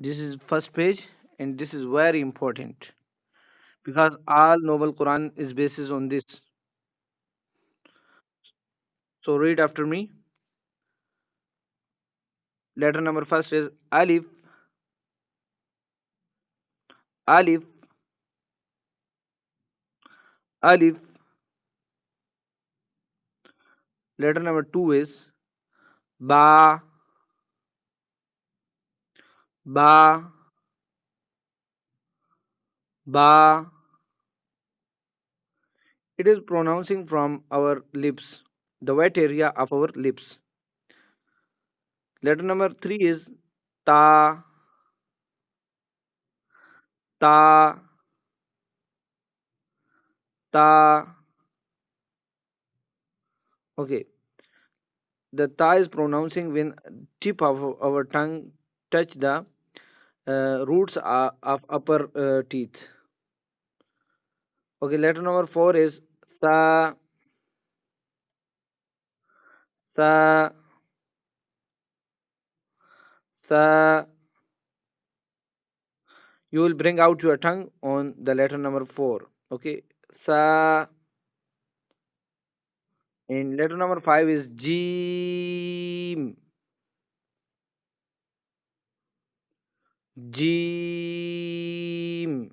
This is first page, and this is very important because all noble Quran is basis on this. So read after me. Letter number first is Alif. Alif. Alif. Letter number two is Ba. Ba. Ba. It is pronouncing from our lips, the wet area of our lips. Letter number three is Ta. Ta. Ta. Okay. The ta is pronouncing when tip of our tongue touch the roots of upper teeth. Okay, letter number four is sa. Sa. Sa. You will bring out your tongue on the letter number four. Okay, sa. And letter number five is Jim. Jim.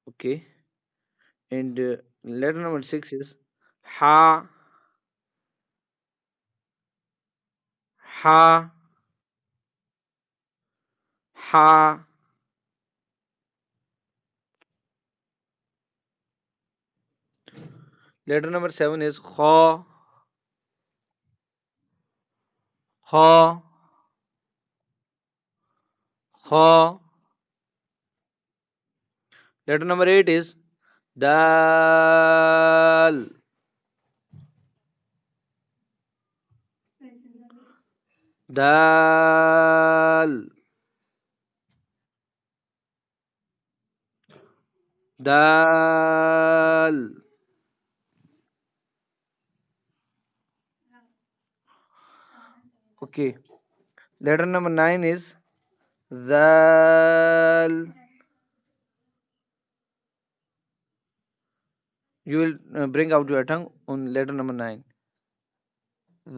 Okay, and letter number six is Ha. Ha. Ha. Letter number seven is Kha. Kha. Kha. Letter number eight is Dal. Dal. Dal. Okay. Letter number nine is Zal. You will bring out your tongue on letter number nine.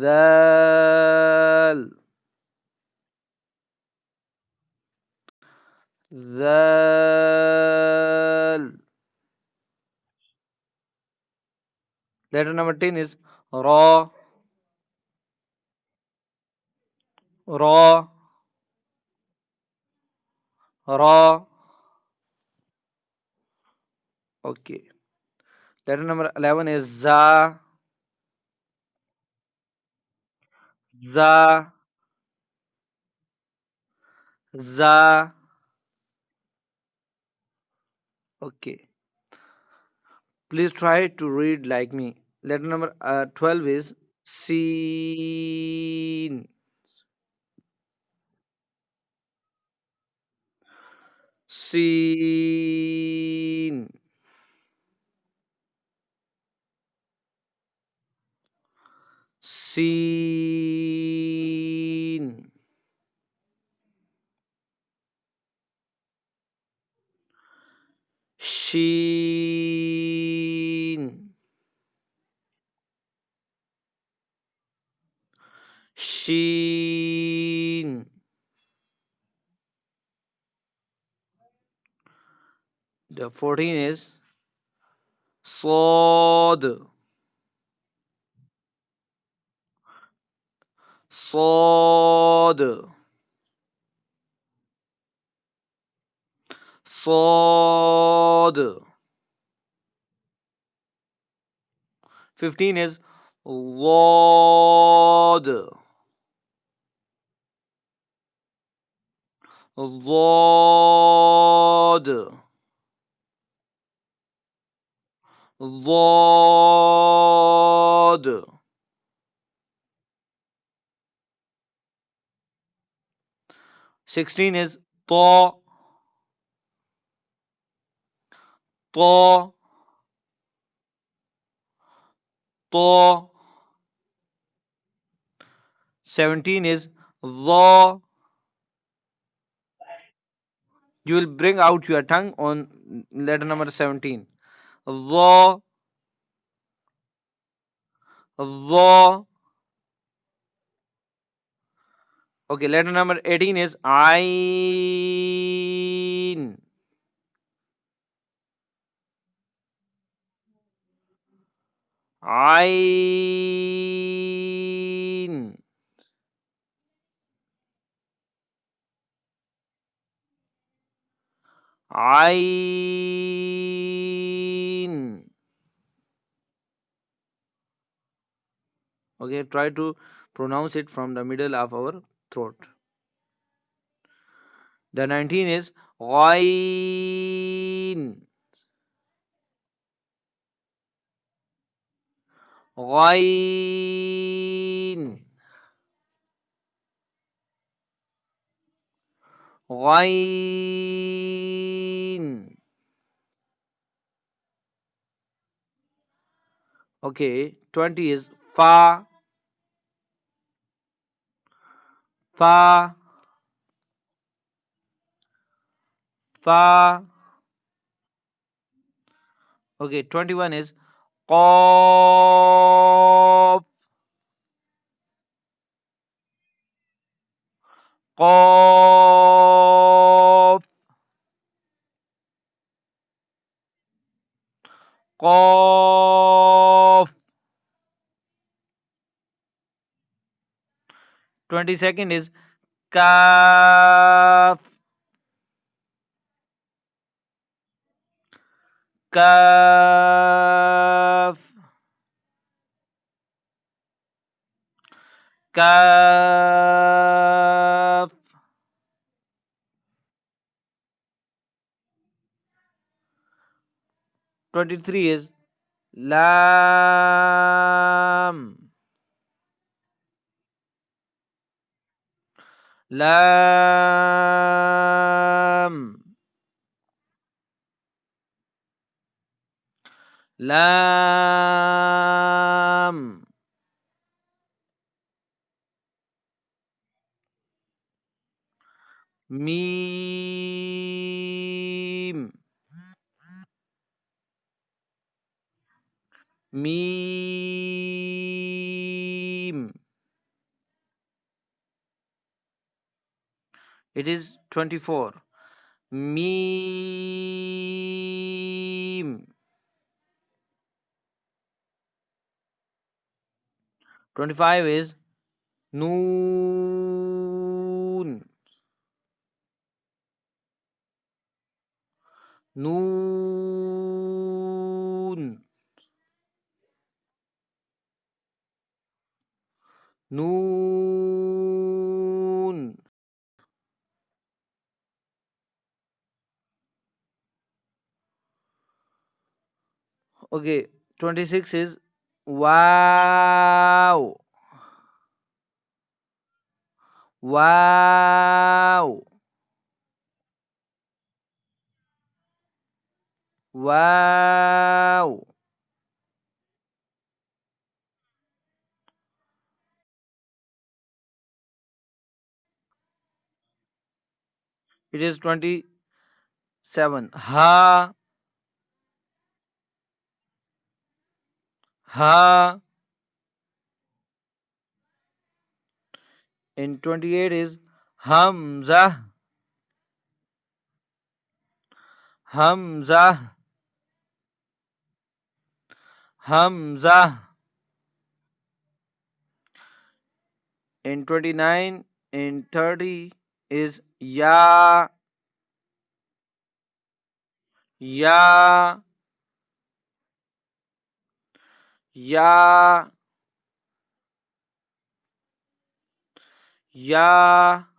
Zal. Zal. Letter number 10 is Ra. Ra. Ra. Okay. Letter number 11 is Za. Za. Za. Okay. Please try to read like me. Letter number 12 is Seen. Seen. Seen. Sheen. Sheen. The 14 is Sod. Sod. Sod. 15 is Lord. Lord. Lord. 16 is To. To. To. 17 is law. You will bring out your tongue on letter number 17. Law, law. Okay, letter number 18 is Ain. Ain. Ain. Okay, try to pronounce it from the middle of our throat. The 19 is Ghain. Ghain. Ghain. Okay, 20 is Fa. Fa. Fa. Okay, 21 is Qaf. Qaf. Qaf. 22nd is Kaf. Kaf. Kaf. 23 is Lam. Lam. Lam. Mim. Mim. It is 24. Mim. 25 is Noon. Noon. Noon. Okay, 26 is Wow. Wow. Wow. It is 27. Ha. Ha. In 28 is Hamza. Hamza. Hamza. In 29, in 30 is Ya. Ya. Ya. Ya.